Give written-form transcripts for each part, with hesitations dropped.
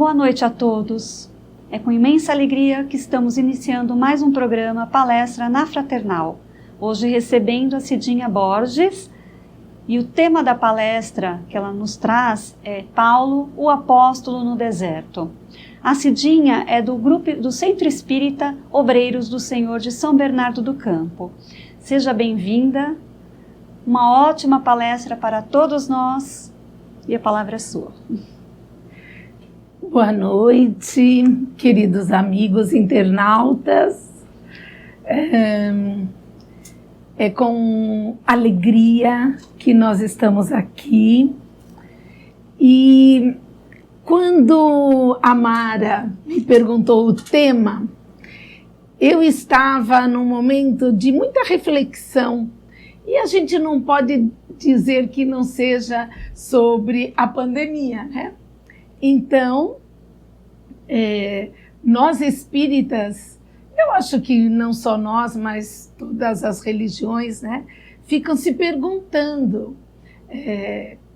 Boa noite a todos. É com imensa alegria que estamos iniciando mais um programa Palestra na Fraternal. Hoje recebendo a Cidinha Borges, e o tema da palestra que ela nos traz é Paulo, o Apóstolo no Deserto. A Cidinha é do grupo do Centro Espírita Obreiros do Senhor de São Bernardo do Campo. Seja bem-vinda, uma ótima palestra para todos nós e a palavra é sua. Boa noite, queridos amigos internautas. É com alegria que nós estamos aqui. E quando a Mara me perguntou o tema, eu estava num momento de muita reflexão. E a gente não pode dizer que não seja sobre a pandemia, né? Então, nós espíritas, eu acho que não só nós, mas todas as religiões, né, ficam se perguntando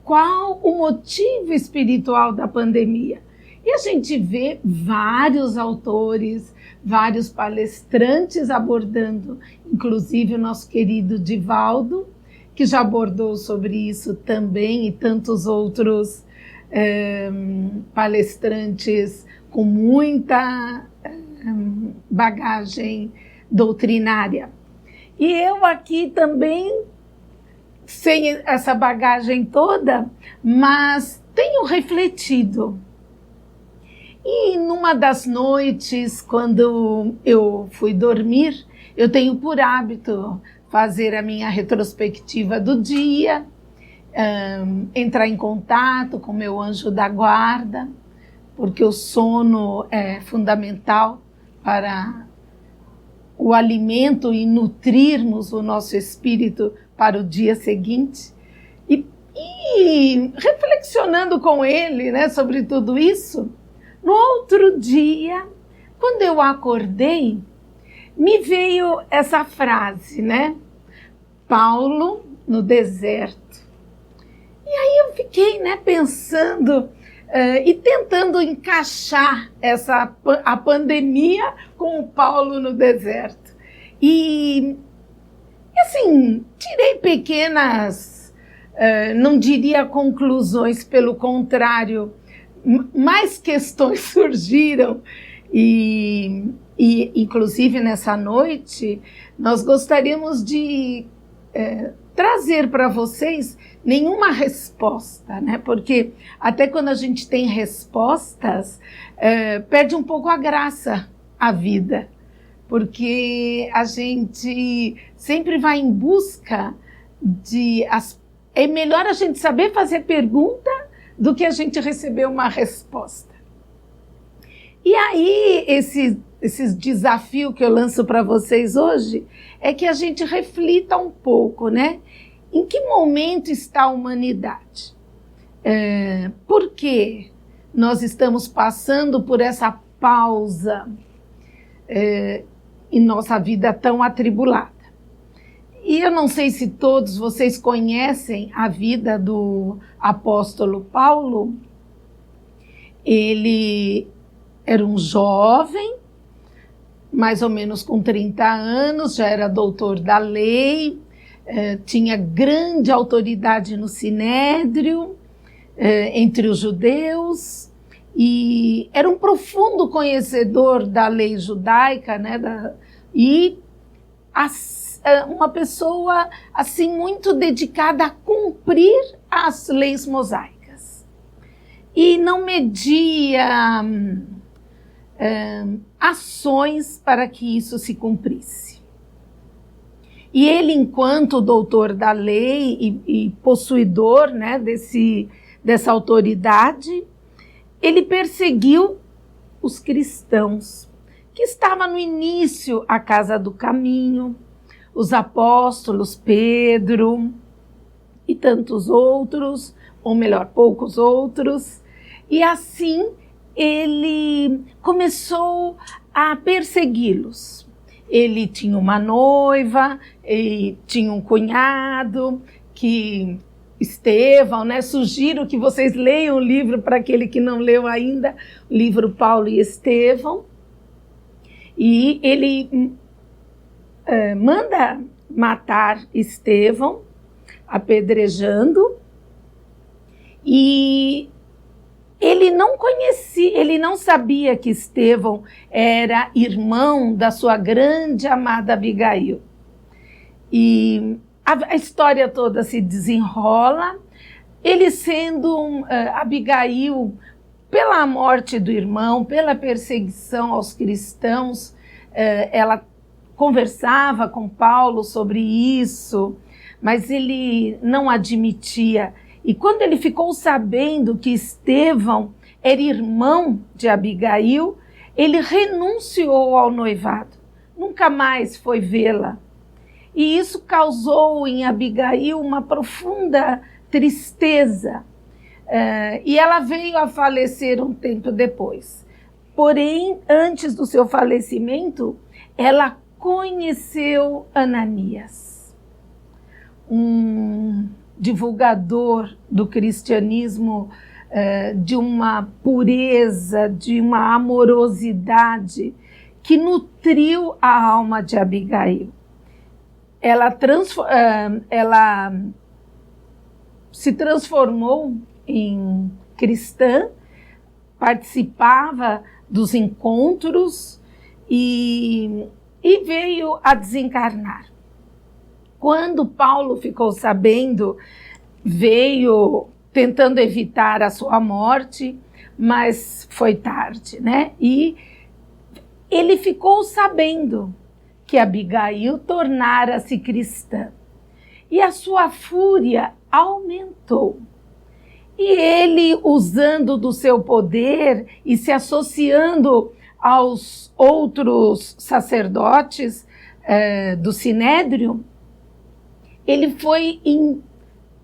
qual o motivo espiritual da pandemia. E a gente vê vários autores, vários palestrantes abordando, inclusive o nosso querido Divaldo, que já abordou sobre isso também, e tantos outros palestrantes com muita bagagem doutrinária. E eu aqui também, sem essa bagagem toda, mas tenho refletido. E numa das noites, quando eu fui dormir, eu tenho por hábito fazer a minha retrospectiva do dia, entrar em contato com meu anjo da guarda, porque o sono é fundamental para o alimento e nutrirmos o nosso espírito para o dia seguinte. E reflexionando com ele, né, sobre tudo isso, no outro dia, quando eu acordei, me veio essa frase, né? Paulo no deserto. E aí eu fiquei, né, pensando e tentando encaixar a pandemia com o Paulo no deserto. E assim, tirei pequenas, não diria conclusões, pelo contrário, mais questões surgiram e inclusive nessa noite nós gostaríamos de trazer para vocês nenhuma resposta, né? Porque até quando a gente tem respostas, perde um pouco a graça à vida, porque a gente sempre vai em busca é melhor a gente saber fazer pergunta do que a gente receber uma resposta. E aí, esses desafios que eu lanço para vocês hoje é que a gente reflita um pouco, né? Em que momento está a humanidade? Por que nós estamos passando por essa pausa em nossa vida tão atribulada? E eu não sei se todos vocês conhecem a vida do apóstolo Paulo. Ele era um jovem, mais ou menos com 30 anos, já era doutor da lei, tinha grande autoridade no Sinédrio, entre os judeus, e era um profundo conhecedor da lei judaica, né, uma pessoa assim muito dedicada a cumprir as leis mosaicas. E não media ações para que isso se cumprisse. E ele, enquanto doutor da lei e possuidor, né, dessa autoridade, ele perseguiu os cristãos, que estavam no início a Casa do Caminho, os apóstolos Pedro e tantos outros, ou melhor, poucos outros, e assim ele começou a persegui-los. Ele tinha uma noiva, e tinha um cunhado que Estevão, né? Sugiro que vocês leiam o livro para aquele que não leu ainda, o livro Paulo e Estevão. E ele manda matar Estevão, apedrejando, e ele não conhecia, ele não sabia que Estevão era irmão da sua grande amada Abigail. E a história toda se desenrola, ele sendo Abigail, pela morte do irmão, pela perseguição aos cristãos, ela conversava com Paulo sobre isso, mas ele não admitia. E quando ele ficou sabendo que Estevão era irmão de Abigail, ele renunciou ao noivado, nunca mais foi vê-la. E isso causou em Abigail uma profunda tristeza. E ela veio a falecer um tempo depois. Porém, antes do seu falecimento, ela conheceu Ananias, um divulgador do cristianismo, de uma pureza, de uma amorosidade que nutriu a alma de Abigail. Ela se transformou em cristã, participava dos encontros e veio a desencarnar. Quando Paulo ficou sabendo, veio tentando evitar a sua morte, mas foi tarde, né? E ele ficou sabendo que Abigail tornara-se cristã. E a sua fúria aumentou. E ele, usando do seu poder e se associando aos outros sacerdotes do Sinédrio, ele foi em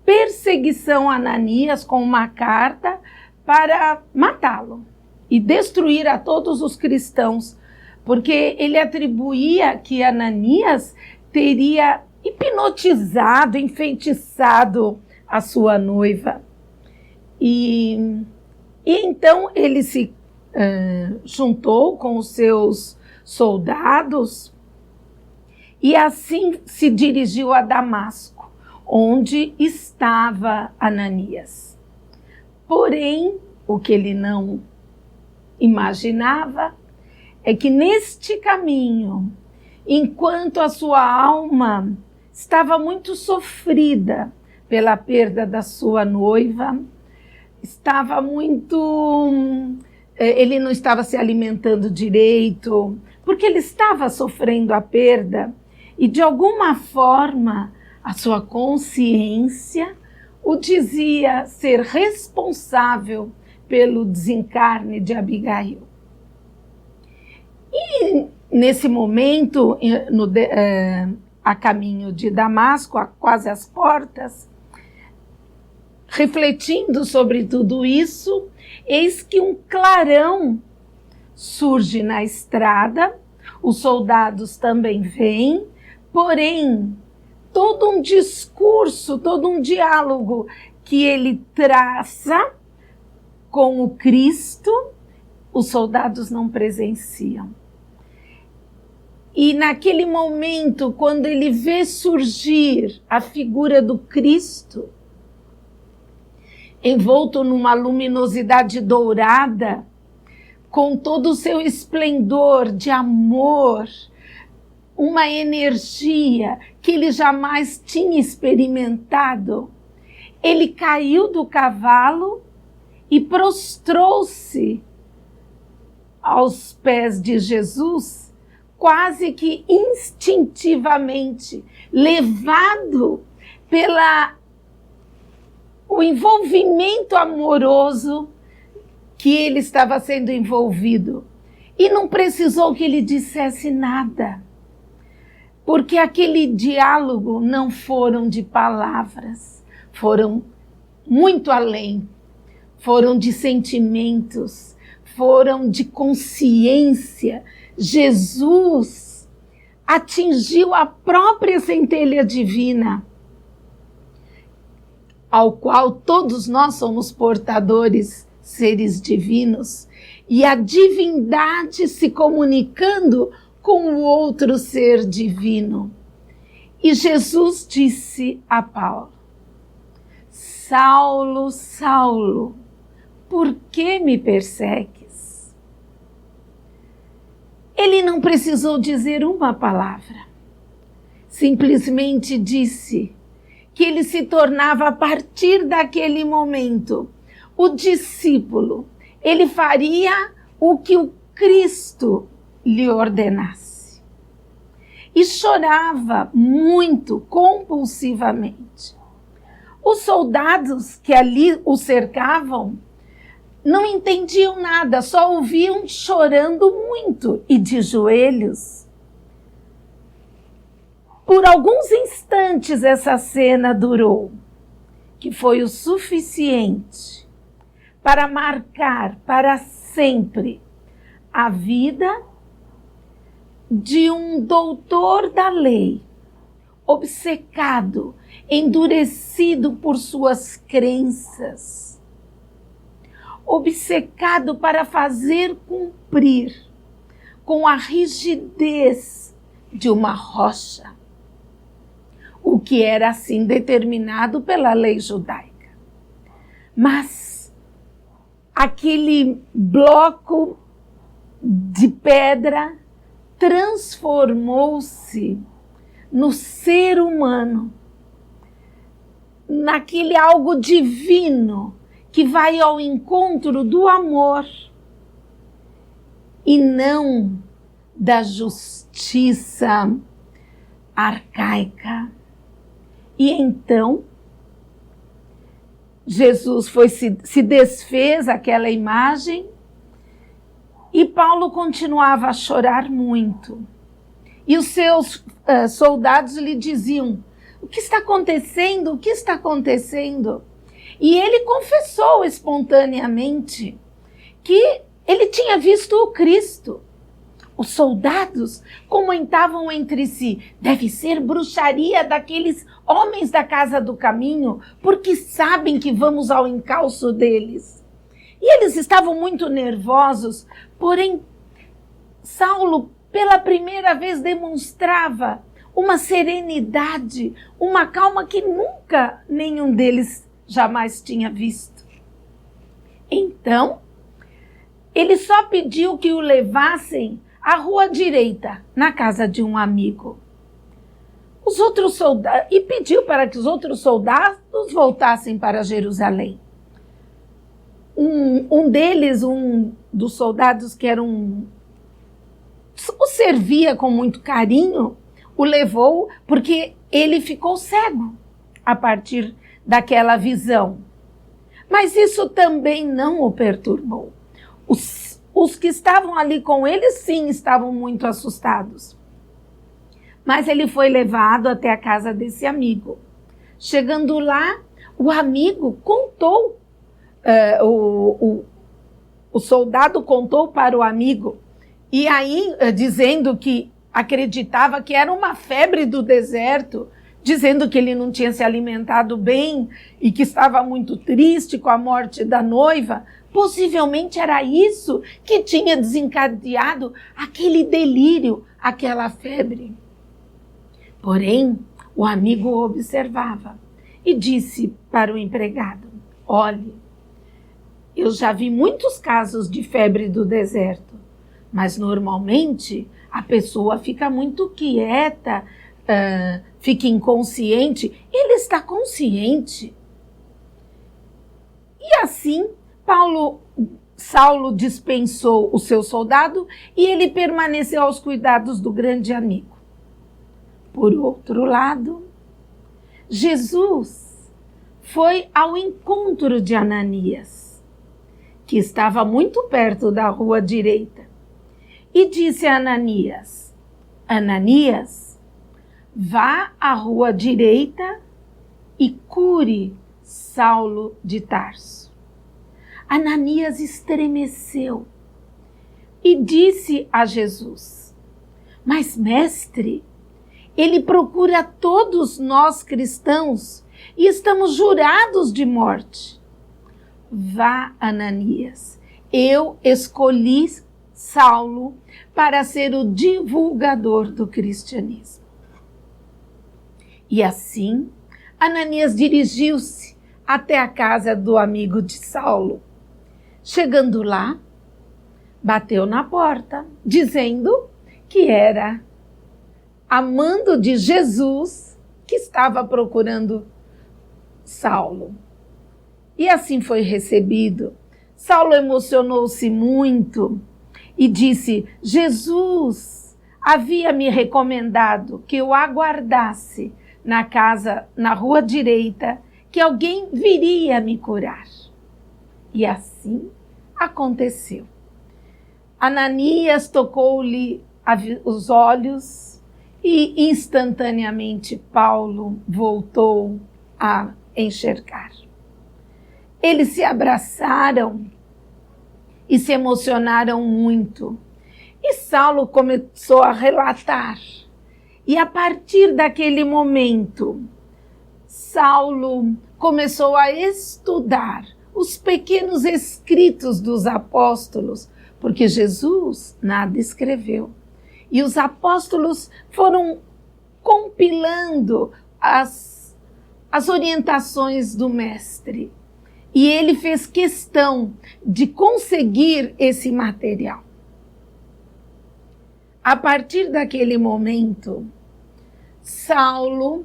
perseguição a Ananias com uma carta para matá-lo e destruir a todos os cristãos, porque ele atribuía que Ananias teria hipnotizado, enfeitiçado a sua noiva. E então ele se juntou com os seus soldados e assim se dirigiu a Damasco, onde estava Ananias. Porém, o que ele não imaginava é que neste caminho, enquanto a sua alma estava muito sofrida pela perda da sua noiva, estava muito... ele não estava se alimentando direito, porque ele estava sofrendo a perda, e de alguma forma a sua consciência o dizia ser responsável pelo desencarne de Abigail. E nesse momento, a caminho de Damasco, quase às portas, refletindo sobre tudo isso, eis que um clarão surge na estrada, os soldados também vêm, porém, todo um discurso, todo um diálogo que ele traça com o Cristo, os soldados não presenciam. E naquele momento, quando ele vê surgir a figura do Cristo, envolto numa luminosidade dourada, com todo o seu esplendor de amor, uma energia que ele jamais tinha experimentado, ele caiu do cavalo e prostrou-se aos pés de Jesus, quase que instintivamente, levado o envolvimento amoroso que ele estava sendo envolvido. E não precisou que ele dissesse nada, porque aquele diálogo não foram de palavras, foram muito além, foram de sentimentos, foram de consciência. Jesus atingiu a própria centelha divina ao qual todos nós somos portadores, seres divinos, e a divindade se comunicando com o outro ser divino. E Jesus disse a Paulo: Saulo, Saulo, por que me persegues? Ele não precisou dizer uma palavra. Simplesmente disse que ele se tornava, a partir daquele momento, o discípulo. Ele faria o que o Cristo lhe ordenasse. E chorava muito, compulsivamente. Os soldados que ali o cercavam não entendiam nada, só ouviam chorando muito e de joelhos. Por alguns instantes essa cena durou, que foi o suficiente para marcar para sempre a vida de um doutor da lei, obcecado, endurecido por suas crenças, obcecado para fazer cumprir com a rigidez de uma rocha, o que era assim determinado pela lei judaica. Mas aquele bloco de pedra transformou-se no ser humano, naquele algo divino que vai ao encontro do amor e não da justiça arcaica. E então, Jesus se desfez aquela imagem e Paulo continuava a chorar muito. E os seus soldados lhe diziam: o que está acontecendo? O que está acontecendo? E ele confessou espontaneamente que ele tinha visto o Cristo. Os soldados comentavam entre si: deve ser bruxaria daqueles homens da casa do caminho, porque sabem que vamos ao encalço deles. E eles estavam muito nervosos, porém Saulo pela primeira vez demonstrava uma serenidade, uma calma que nunca nenhum deles jamais tinha visto. Então, ele só pediu que o levassem à rua direita, na casa de um amigo. Os outros soldados, e pediu para que os outros soldados voltassem para Jerusalém. Um deles, um dos soldados que era o servia com muito carinho, o levou porque ele ficou cego a partir daquela visão. Mas isso também não o perturbou. Os que estavam ali com ele, sim, estavam muito assustados. Mas ele foi levado até a casa desse amigo. Chegando lá, o amigo contou, o soldado contou para o amigo, e aí dizendo que acreditava que era uma febre do deserto, dizendo que ele não tinha se alimentado bem e que estava muito triste com a morte da noiva. Possivelmente era isso que tinha desencadeado aquele delírio, aquela febre. Porém, o amigo observava e disse para o empregado: olhe, eu já vi muitos casos de febre do deserto, mas normalmente a pessoa fica muito quieta, fica inconsciente. Ele está consciente. E assim, Saulo dispensou o seu soldado e ele permaneceu aos cuidados do grande amigo. Por outro lado, Jesus foi ao encontro de Ananias, que estava muito perto da rua direita, e disse a Ananias: Ananias, vá à rua direita e cure Saulo de Tarso. Ananias estremeceu e disse a Jesus: mas, mestre, ele procura todos nós cristãos e estamos jurados de morte. Vá, Ananias, eu escolhi Saulo para ser o divulgador do cristianismo. E assim, Ananias dirigiu-se até a casa do amigo de Saulo. Chegando lá, bateu na porta, dizendo que era amando de Jesus que estava procurando Saulo. E assim foi recebido. Saulo emocionou-se muito e disse: Jesus havia me recomendado que eu aguardasse na casa, na rua direita, que alguém viria me curar. E assim aconteceu. Ananias tocou-lhe os olhos e instantaneamente Paulo voltou a enxergar. Eles se abraçaram e se emocionaram muito. E Saulo começou a relatar. E a partir daquele momento, Saulo começou a estudar os pequenos escritos dos apóstolos, porque Jesus nada escreveu. E os apóstolos foram compilando as orientações do mestre. E ele fez questão de conseguir esse material. A partir daquele momento, Saulo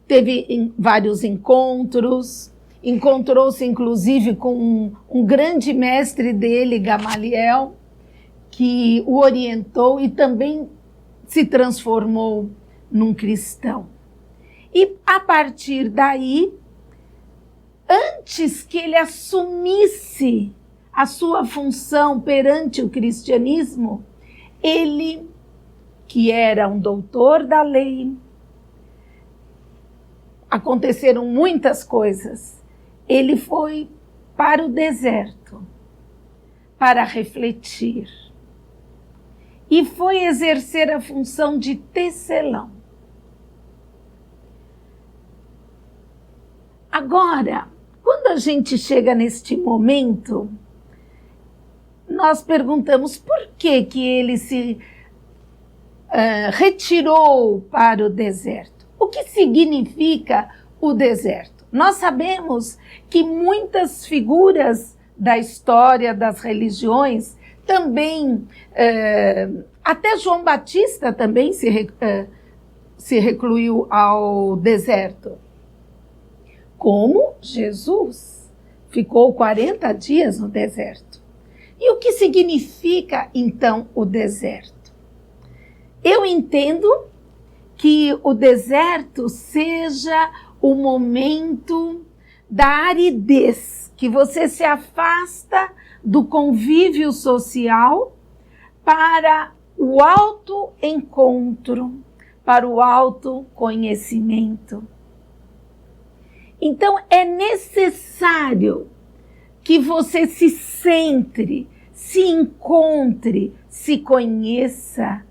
teve vários encontros, encontrou-se inclusive com um grande mestre dele, Gamaliel, que o orientou e também se transformou num cristão. E a partir daí, antes que ele assumisse a sua função perante o cristianismo, ele, que era um doutor da lei, aconteceram muitas coisas. Ele foi para o deserto para refletir e foi exercer a função de tecelão. Agora, quando a gente chega neste momento, nós perguntamos por que ele se retirou para o deserto. O que significa o deserto? Nós sabemos que muitas figuras da história das religiões também, até João Batista também se recluiu ao deserto. Como Jesus ficou 40 dias no deserto. E o que significa, então, o deserto? Eu entendo que o deserto seja o momento da aridez, que você se afasta do convívio social para o autoencontro, para o autoconhecimento. Então, é necessário que você se centre, se encontre, se conheça,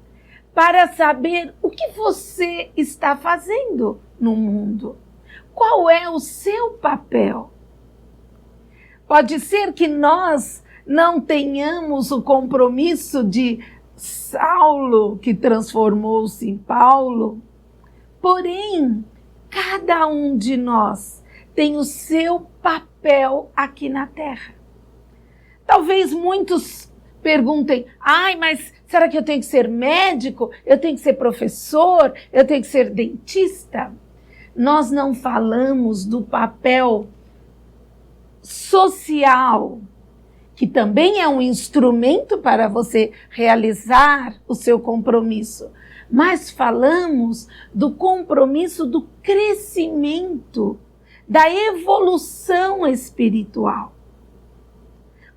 para saber o que você está fazendo no mundo. Qual é o seu papel? Pode ser que nós não tenhamos o compromisso de Saulo, que transformou-se em Paulo, porém, cada um de nós tem o seu papel aqui na Terra. Talvez muitos perguntem: mas será que eu tenho que ser médico? Eu tenho que ser professor? Eu tenho que ser dentista? Nós não falamos do papel social, que também é um instrumento para você realizar o seu compromisso. Mas falamos do compromisso do crescimento, da evolução espiritual.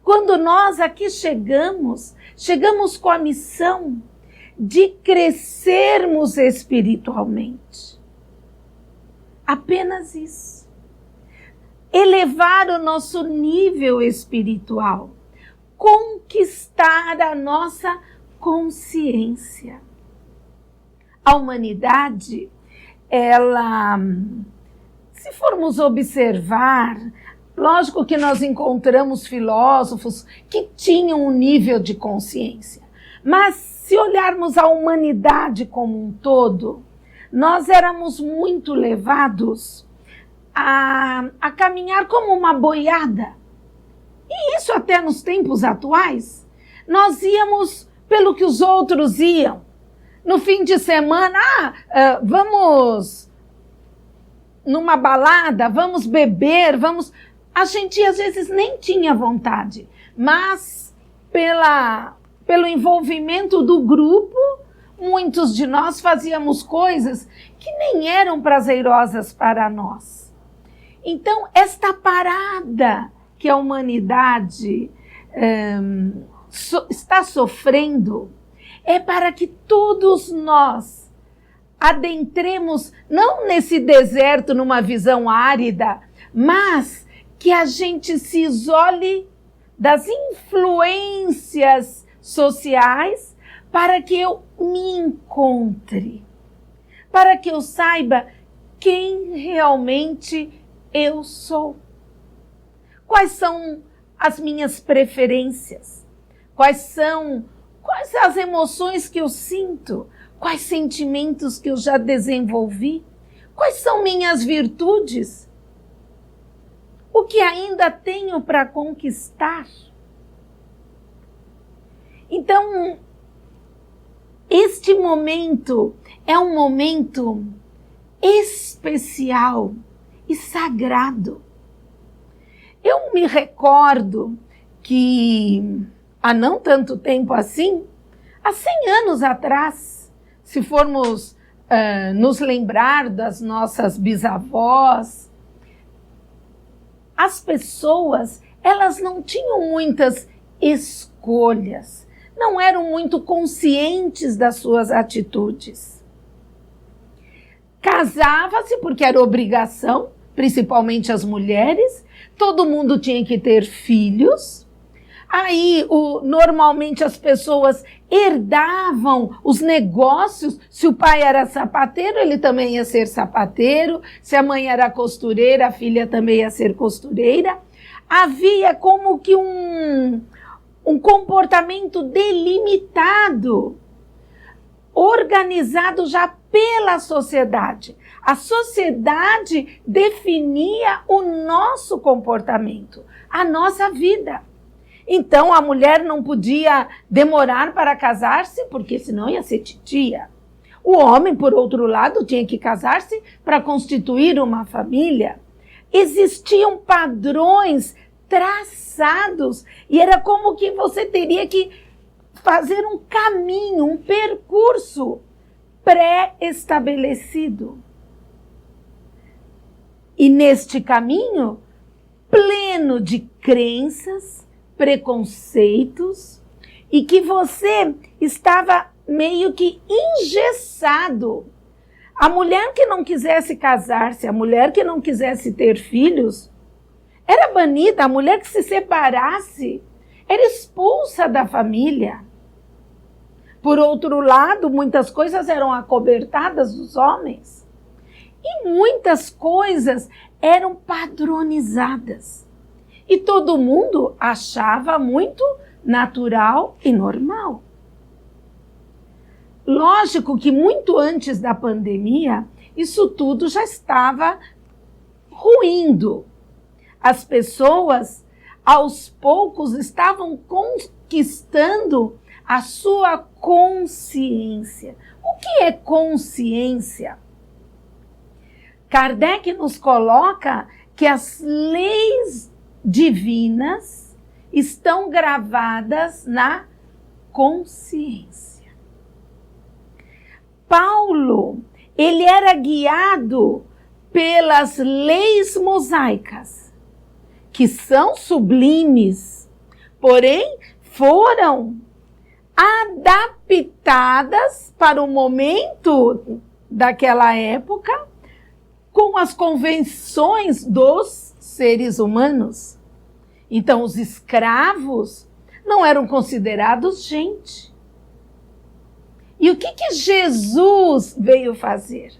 Quando nós aqui chegamos com a missão de crescermos espiritualmente. Apenas isso. Elevar o nosso nível espiritual. Conquistar a nossa consciência. A humanidade, ela Se formos observar, lógico que nós encontramos filósofos que tinham um nível de consciência, mas se olharmos a humanidade como um todo, nós éramos muito levados a caminhar como uma boiada. E isso até nos tempos atuais. Nós íamos pelo que os outros iam. No fim de semana, vamos numa balada, vamos beber, vamos... A gente às vezes nem tinha vontade, mas pelo envolvimento do grupo, muitos de nós fazíamos coisas que nem eram prazerosas para nós. Então, esta parada que a humanidade está sofrendo é para que todos nós adentremos, não nesse deserto, numa visão árida, mas que a gente se isole das influências sociais para que eu me encontre, para que eu saiba quem realmente eu sou. Quais são as minhas preferências? Quais são as emoções que eu sinto? Quais sentimentos que eu já desenvolvi? Quais são minhas virtudes? O que ainda tenho para conquistar? Então, este momento é um momento especial e sagrado. Eu me recordo que há não tanto tempo assim, há 100 anos atrás, se formos nos lembrar das nossas bisavós, as pessoas, elas não tinham muitas escolhas, não eram muito conscientes das suas atitudes. Casava-se porque era obrigação, principalmente as mulheres, todo mundo tinha que ter filhos. Aí, normalmente as pessoas herdavam os negócios. Se o pai era sapateiro, ele também ia ser sapateiro. Se a mãe era costureira, a filha também ia ser costureira. Havia como que um comportamento delimitado, organizado já pela sociedade. A sociedade definia o nosso comportamento, a nossa vida. Então, a mulher não podia demorar para casar-se, porque senão ia ser titia. O homem, por outro lado, tinha que casar-se para constituir uma família. Existiam padrões traçados e era como que você teria que fazer um caminho, um percurso pré-estabelecido. E neste caminho, pleno de crenças, preconceitos, e que você estava meio que engessado. A mulher que não quisesse casar-se, a mulher que não quisesse ter filhos, era banida. A mulher que se separasse era expulsa da família. Por outro lado, muitas coisas eram acobertadas dos homens. E muitas coisas eram padronizadas. E todo mundo achava muito natural e normal. Lógico que muito antes da pandemia, isso tudo já estava ruindo. As pessoas, aos poucos, estavam conquistando a sua consciência. O que é consciência? Kardec nos coloca que as leis divinas estão gravadas na consciência. Paulo, ele era guiado pelas leis mosaicas, que são sublimes, porém foram adaptadas para o momento daquela época com as convenções dos seres humanos. Então, os escravos não eram considerados gente. E o que Jesus veio fazer?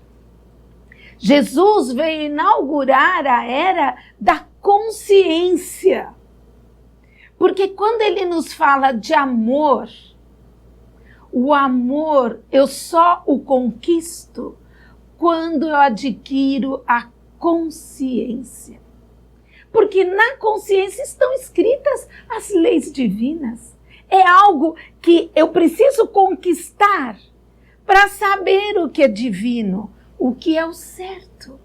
Jesus veio inaugurar a era da consciência. Porque quando ele nos fala de amor, o amor eu só o conquisto quando eu adquiro a consciência. Porque na consciência estão escritas as leis divinas. É algo que eu preciso conquistar para saber o que é divino, o que é o certo,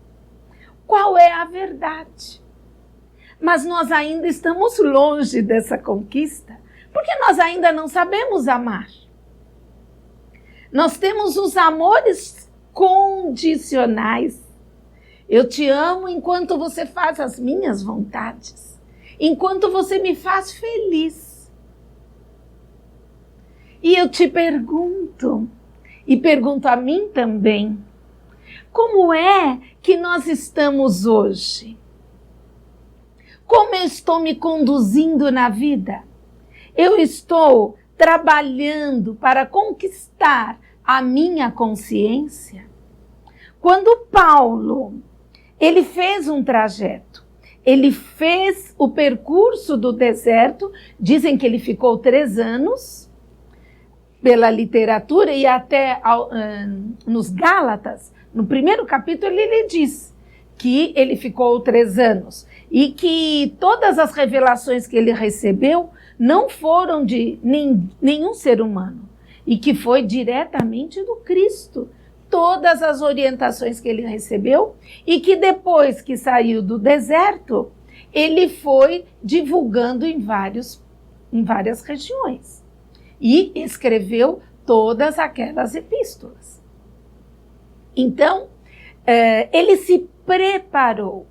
qual é a verdade. Mas nós ainda estamos longe dessa conquista, porque nós ainda não sabemos amar. Nós temos os amores condicionais. Eu te amo enquanto você faz as minhas vontades, enquanto você me faz feliz. E eu te pergunto, e pergunto a mim também, como é que nós estamos hoje? Como eu estou me conduzindo na vida? Eu estou trabalhando para conquistar a minha consciência? Quando Paulo, ele fez um trajeto, ele fez o percurso do deserto, dizem que ele ficou 3 anos, pela literatura, e até nos Gálatas, no primeiro capítulo ele diz que ele ficou 3 anos, e que todas as revelações que ele recebeu não foram de nenhum ser humano, e que foi diretamente do Cristo. Todas as orientações que ele recebeu, e que depois que saiu do deserto, ele foi divulgando em várias regiões. E escreveu todas aquelas epístolas. Então, ele se preparou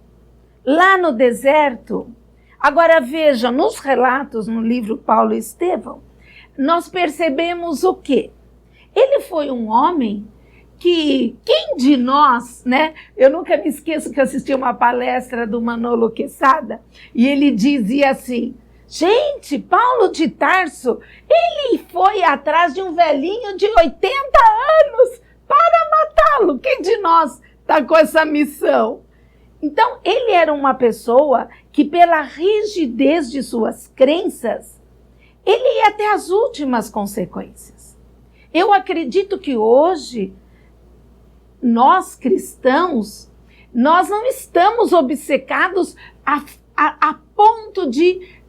lá no deserto. Agora vejam, nos relatos no livro Paulo e Estevão, nós percebemos o quê? Ele foi um homem que, quem de nós, né? Eu nunca me esqueço que eu assisti uma palestra do Manolo Quesada, e ele dizia assim, gente, Paulo de Tarso, ele foi atrás de um velhinho de 80 anos para matá-lo. Quem de nós está com essa missão? Então, ele era uma pessoa que, pela rigidez de suas crenças, ele ia até as últimas consequências. Eu acredito que hoje, nós cristãos, nós não estamos obcecados a ponto de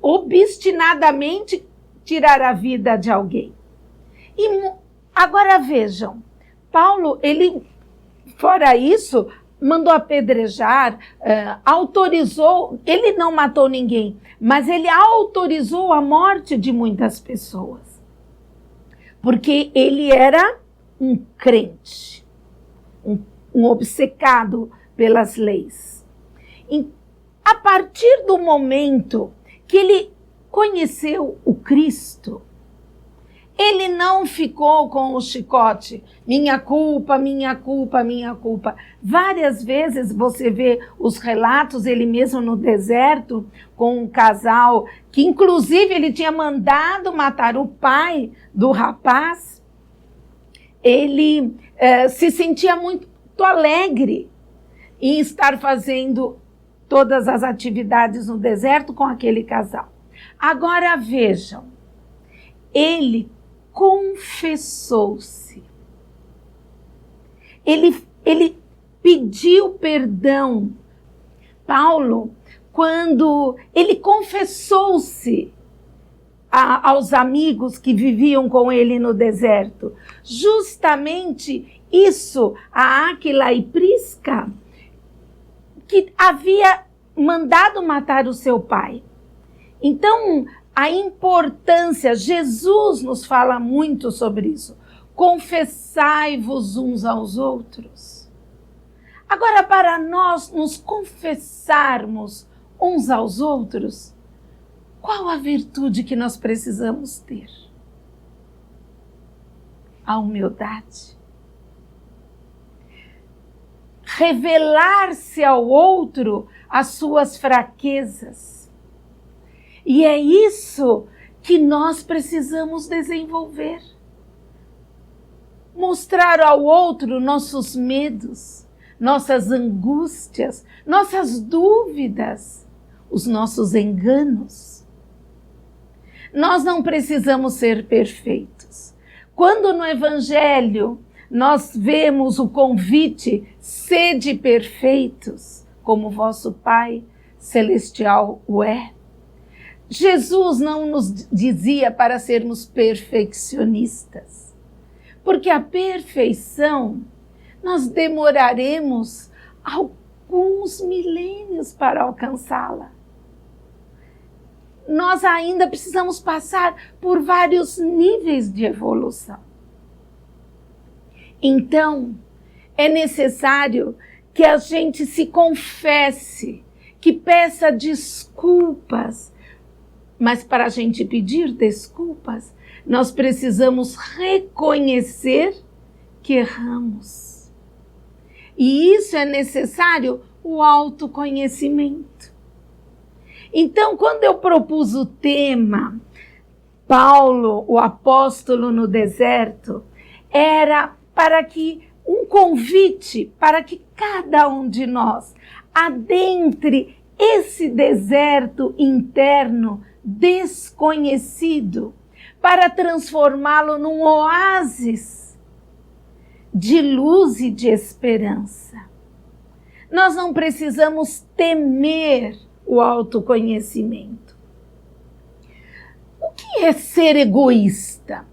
obstinadamente tirar a vida de alguém. E agora vejam, Paulo, ele, fora isso, mandou apedrejar, autorizou, ele não matou ninguém, mas ele autorizou a morte de muitas pessoas. Porque ele era um crente, um obcecado pelas leis. E a partir do momento que ele conheceu o Cristo, ele não ficou com o chicote, minha culpa, minha culpa, minha culpa. Várias vezes você vê os relatos, ele mesmo no deserto, com um casal, que inclusive ele tinha mandado matar o pai do rapaz. Ele se sentia muito alegre em estar fazendo todas as atividades no deserto com aquele casal. Agora vejam, ele confessou-se. Ele pediu perdão. Paulo, quando ele confessou-se aos amigos que viviam com ele no deserto, justamente isso, a Áquila e Prisca, que havia mandado matar o seu pai. Então, a importância, Jesus nos fala muito sobre isso. Confessai-vos uns aos outros. Agora, para nós nos confessarmos uns aos outros, qual a virtude que nós precisamos ter? A humildade. Revelar-se ao outro as suas fraquezas. E é isso que nós precisamos desenvolver. Mostrar ao outro nossos medos, nossas angústias, nossas dúvidas, os nossos enganos. Nós não precisamos ser perfeitos. Quando no Evangelho nós vemos o convite, sede perfeitos, como vosso Pai Celestial o é. Jesus não nos dizia para sermos perfeccionistas, porque a perfeição nós demoraremos alguns milênios para alcançá-la. Nós ainda precisamos passar por vários níveis de evolução. Então, é necessário que a gente se confesse, que peça desculpas. Mas para a gente pedir desculpas, nós precisamos reconhecer que erramos. E isso é necessário o autoconhecimento. Então, quando eu propus o tema, Paulo, o apóstolo no deserto, era para que um convite para que cada um de nós adentre esse deserto interno desconhecido para transformá-lo num oásis de luz e de esperança. Nós não precisamos temer o autoconhecimento. O que é ser egoísta?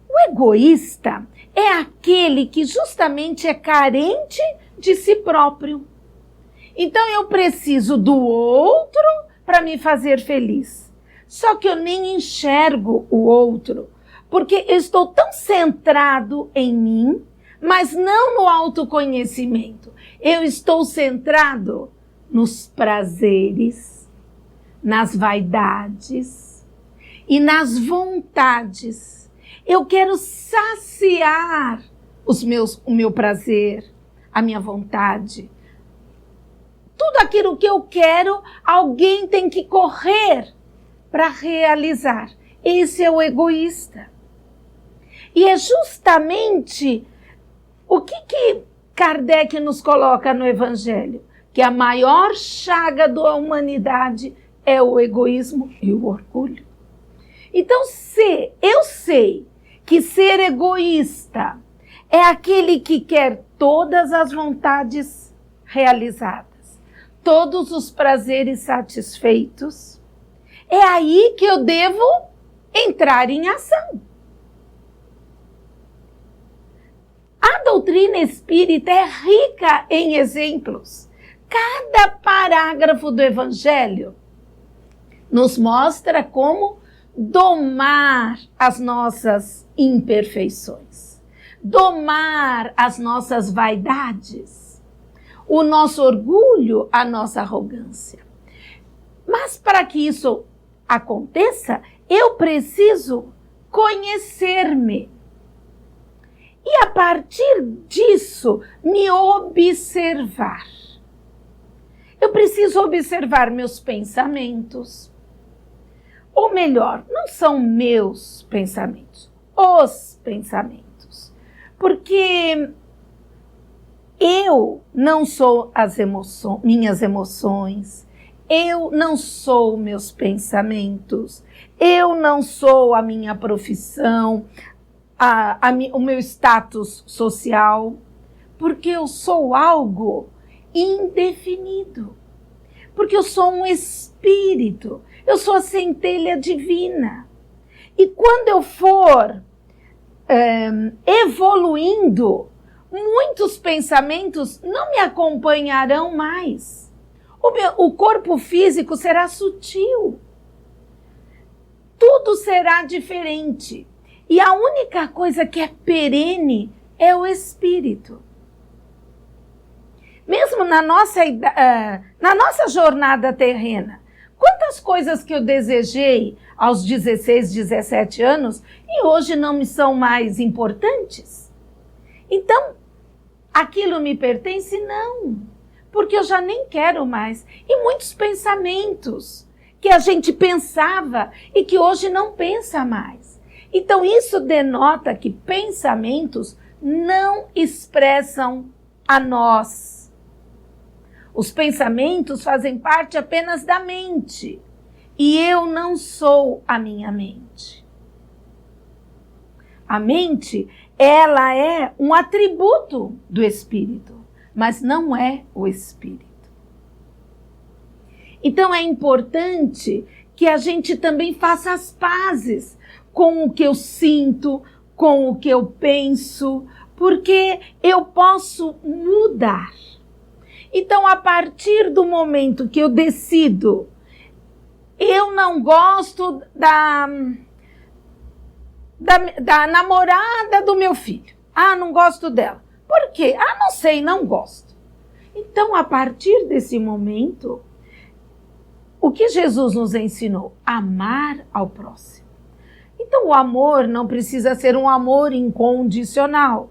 O egoísta é aquele que justamente é carente de si próprio. Então eu preciso do outro para me fazer feliz. Só que eu nem enxergo o outro, porque eu estou tão centrado em mim, mas não no autoconhecimento. Eu estou centrado nos prazeres, nas vaidades e nas vontades. Eu quero saciar o meu prazer, a minha vontade. Tudo aquilo que eu quero, alguém tem que correr para realizar. Esse é o egoísta. E é justamente o que Kardec nos coloca no Evangelho, que a maior chaga da humanidade é o egoísmo e o orgulho. Então, se eu sei que ser egoísta é aquele que quer todas as vontades realizadas, todos os prazeres satisfeitos, é aí que eu devo entrar em ação. A doutrina espírita é rica em exemplos. Cada parágrafo do Evangelho nos mostra como domar as nossas imperfeições, domar as nossas vaidades, o nosso orgulho, a nossa arrogância. Mas para que isso aconteça, eu preciso conhecer-me. E a partir disso, me observar. Eu preciso observar meus pensamentos. Ou melhor, não são meus pensamentos, os pensamentos. Porque eu não sou minhas emoções, eu não sou meus pensamentos, eu não sou a minha profissão, o meu status social, porque eu sou algo indefinido, porque eu sou um espírito, eu sou a centelha divina. E quando eu for evoluindo, muitos pensamentos não me acompanharão mais. O corpo físico será sutil, tudo será diferente. E a única coisa que é perene é o espírito. Mesmo na nossa jornada terrena, quantas coisas que eu desejei aos 16, 17 anos e hoje não me são mais importantes? Então, aquilo me pertence? Não, porque eu já nem quero mais. E muitos pensamentos que a gente pensava e que hoje não pensa mais. Então, isso denota que pensamentos não expressam a nós. Os pensamentos fazem parte apenas da mente. E eu não sou a minha mente. A mente, ela é um atributo do espírito, mas não é o espírito. Então é importante que a gente também faça as pazes com o que eu sinto, com o que eu penso, porque eu posso mudar. Então, a partir do momento que eu decido, eu não gosto da namorada do meu filho. Ah, não gosto dela. Por quê? Ah, não sei, não gosto. Então, a partir desse momento, o que Jesus nos ensinou? Amar ao próximo. Então, o amor não precisa ser um amor incondicional,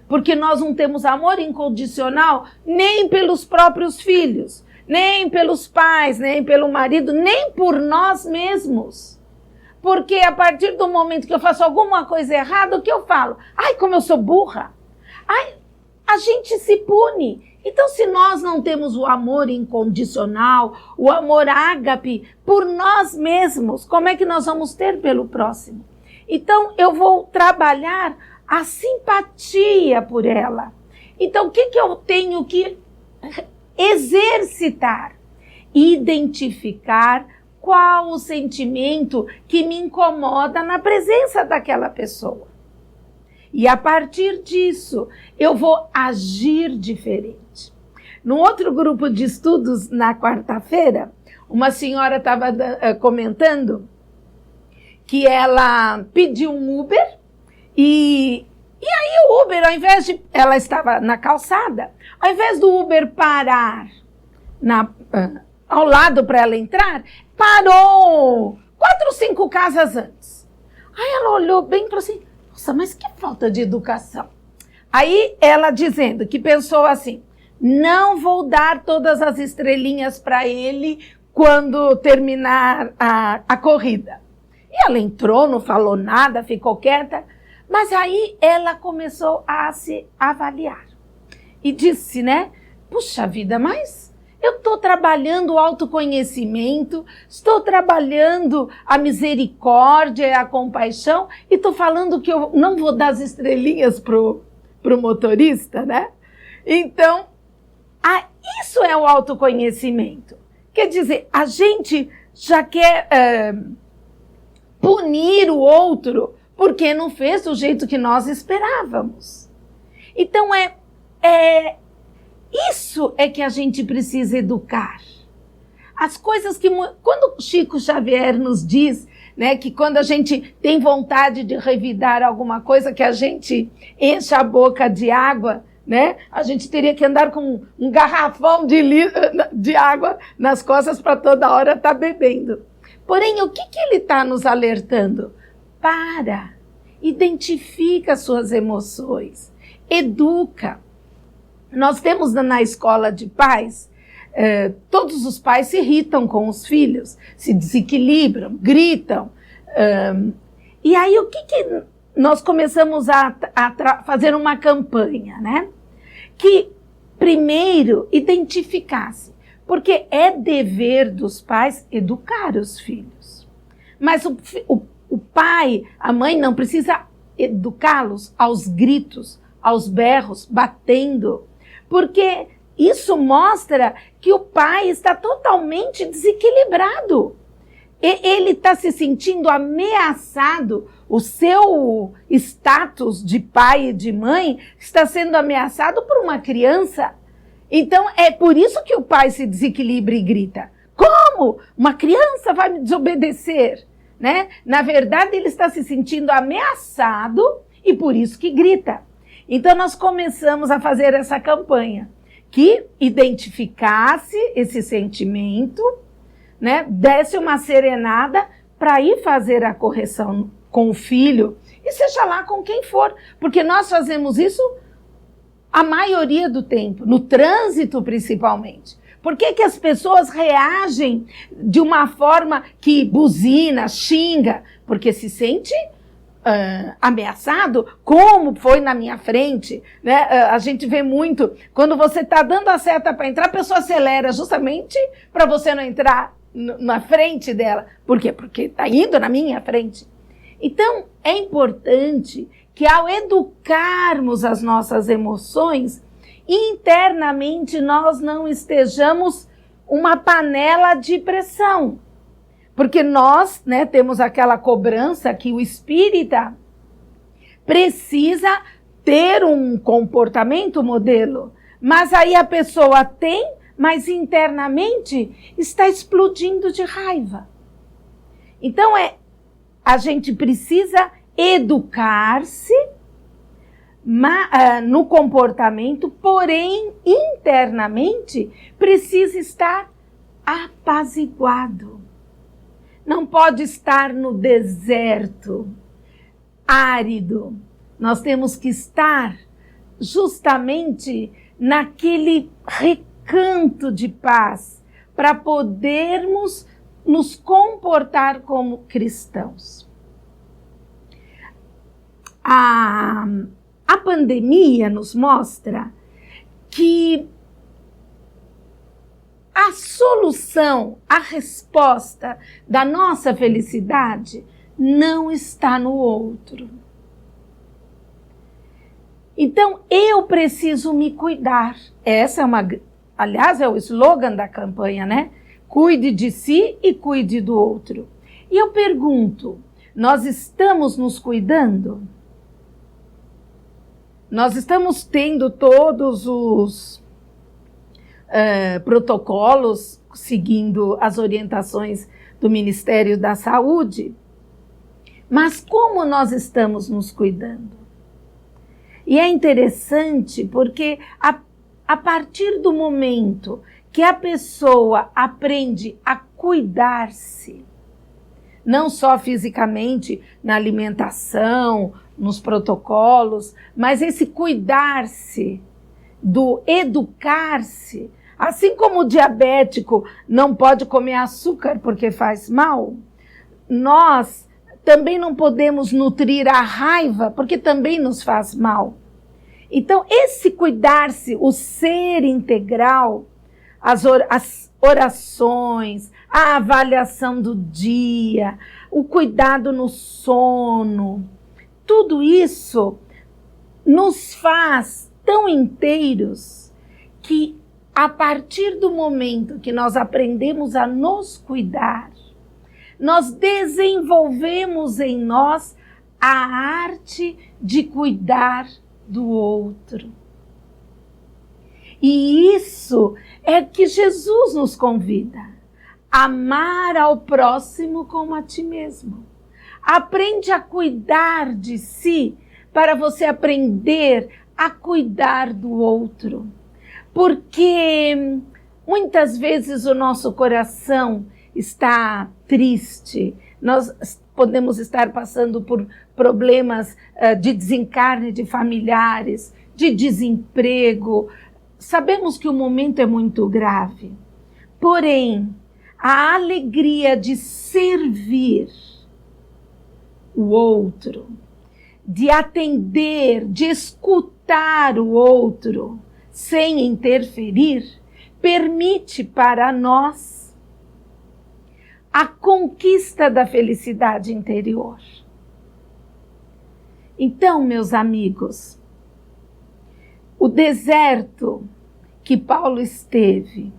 porque nós não temos amor incondicional nem pelos próprios filhos, nem pelos pais, nem pelo marido, nem por nós mesmos. Porque a partir do momento que eu faço alguma coisa errada, o que eu falo? Ai, como eu sou burra. Ai, a gente se pune. Então, se nós não temos o amor incondicional, o amor ágape por nós mesmos, como é que nós vamos ter pelo próximo? Então, eu vou trabalhar a simpatia por ela. Então, o que eu tenho que exercitar? Identificar qual o sentimento que me incomoda na presença daquela pessoa. E a partir disso, eu vou agir diferente. No outro grupo de estudos, na quarta-feira, uma senhora estava comentando que ela pediu um Uber e aí o Uber, ao invés de... Ela estava na calçada, ao invés do Uber parar ao lado para ela entrar, parou 4 ou 5 casas antes. Aí ela olhou bem e falou assim, nossa, mas que falta de educação. Aí ela dizendo que pensou assim, não vou dar todas as estrelinhas para ele quando terminar a corrida. E ela entrou, não falou nada, ficou quieta, mas aí ela começou a se avaliar. E disse, né, puxa vida, mas eu estou trabalhando o autoconhecimento, estou trabalhando a misericórdia e a compaixão, e estou falando que eu não vou dar as estrelinhas pro motorista, né? Então, isso é o autoconhecimento. Quer dizer, a gente já quer punir o outro porque não fez do jeito que nós esperávamos. Então, isso é que a gente precisa educar. As coisas que... Quando Chico Xavier nos diz, né, que quando a gente tem vontade de revidar alguma coisa, que a gente enche a boca de água, né, a gente teria que andar com um garrafão de água nas costas para toda hora estar bebendo. Porém, o que ele está nos alertando? Para, identifica as suas emoções, educa. Nós temos na escola de pais, todos os pais se irritam com os filhos, se desequilibram, gritam. E aí o que nós começamos a fazer uma campanha, né? Que primeiro identificasse, porque é dever dos pais educar os filhos. Mas o pai, a mãe não precisa educá-los aos gritos, aos berros, batendo, porque isso mostra que o pai está totalmente desequilibrado. Ele está se sentindo ameaçado, o seu status de pai e de mãe está sendo ameaçado por uma criança. Então, é por isso que o pai se desequilibra e grita. Como? Uma criança vai me desobedecer? Né? Na verdade, ele está se sentindo ameaçado e por isso que grita. Então, nós começamos a fazer essa campanha, que identificasse esse sentimento, né? Desse uma serenada para ir fazer a correção com o filho, e seja lá com quem for, porque nós fazemos isso a maioria do tempo, no trânsito principalmente. Por que as pessoas reagem de uma forma que buzina, xinga? Porque se sente ameaçado, como foi na minha frente, né? A gente vê muito, quando você está dando a seta para entrar, a pessoa acelera justamente para você não entrar na frente dela. Por quê? Porque está indo na minha frente. Então, é importante que ao educarmos as nossas emoções, internamente nós não estejamos uma panela de pressão. Porque nós, né, temos aquela cobrança que o espírita precisa ter um comportamento modelo. Mas aí a pessoa tem, mas internamente está explodindo de raiva. Então a gente precisa educar-se no comportamento, porém internamente precisa estar apaziguado. Não pode estar no deserto, árido. Nós temos que estar justamente naquele recanto de paz para podermos nos comportar como cristãos. A pandemia nos mostra que a solução, a resposta da nossa felicidade não está no outro. Então, eu preciso me cuidar. Aliás, é o slogan da campanha, né? Cuide de si e cuide do outro. E eu pergunto, nós estamos nos cuidando? Nós estamos tendo todos os protocolos, seguindo as orientações do Ministério da Saúde, mas como nós estamos nos cuidando? E é interessante porque a partir do momento que a pessoa aprende a cuidar-se, não só fisicamente, na alimentação, nos protocolos, mas esse cuidar-se, do educar-se, assim como o diabético não pode comer açúcar porque faz mal, nós também não podemos nutrir a raiva porque também nos faz mal. Então, esse cuidar-se, o ser integral, as orações, a avaliação do dia, o cuidado no sono, tudo isso nos faz tão inteiros que a partir do momento que nós aprendemos a nos cuidar, nós desenvolvemos em nós a arte de cuidar do outro. E isso é que Jesus nos convida. Amar ao próximo como a ti mesmo. Aprende a cuidar de si para você aprender a cuidar do outro. Porque muitas vezes o nosso coração está triste, nós podemos estar passando por problemas de desencarne de familiares, de desemprego. Sabemos que o momento é muito grave, porém, a alegria de servir o outro, de atender, de escutar o outro, sem interferir, permite para nós a conquista da felicidade interior. Então, meus amigos, o deserto que Paulo esteve,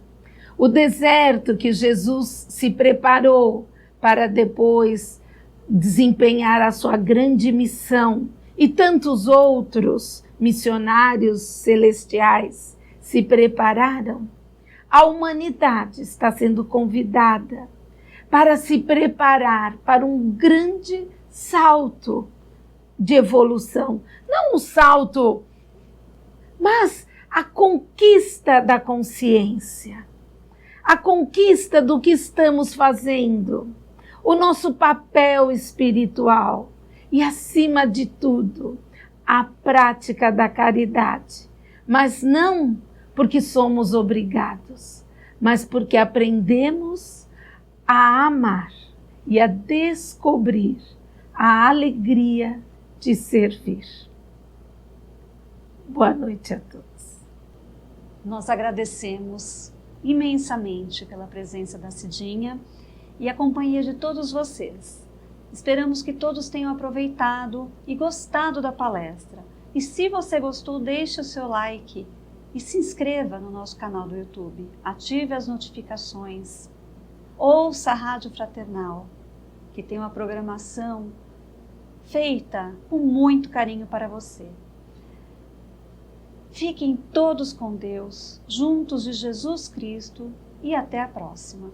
o deserto que Jesus se preparou para depois desempenhar a sua grande missão, e tantos outros missionários celestiais se prepararam, a humanidade está sendo convidada para se preparar para um grande salto de evolução. Não um salto, mas a conquista da consciência, a conquista do que estamos fazendo, o nosso papel espiritual e, acima de tudo, a prática da caridade. Mas não porque somos obrigados, mas porque aprendemos a amar e a descobrir a alegria de servir. Boa noite a todos. Nós agradecemos imensamente pela presença da Cidinha e a companhia de todos vocês. Esperamos que todos tenham aproveitado e gostado da palestra. E se você gostou, deixe o seu like e se inscreva no nosso canal do YouTube. Ative as notificações. Ouça a Rádio Fraternal, que tem uma programação feita com muito carinho para você. Fiquem todos com Deus, juntos de Jesus Cristo, e até a próxima.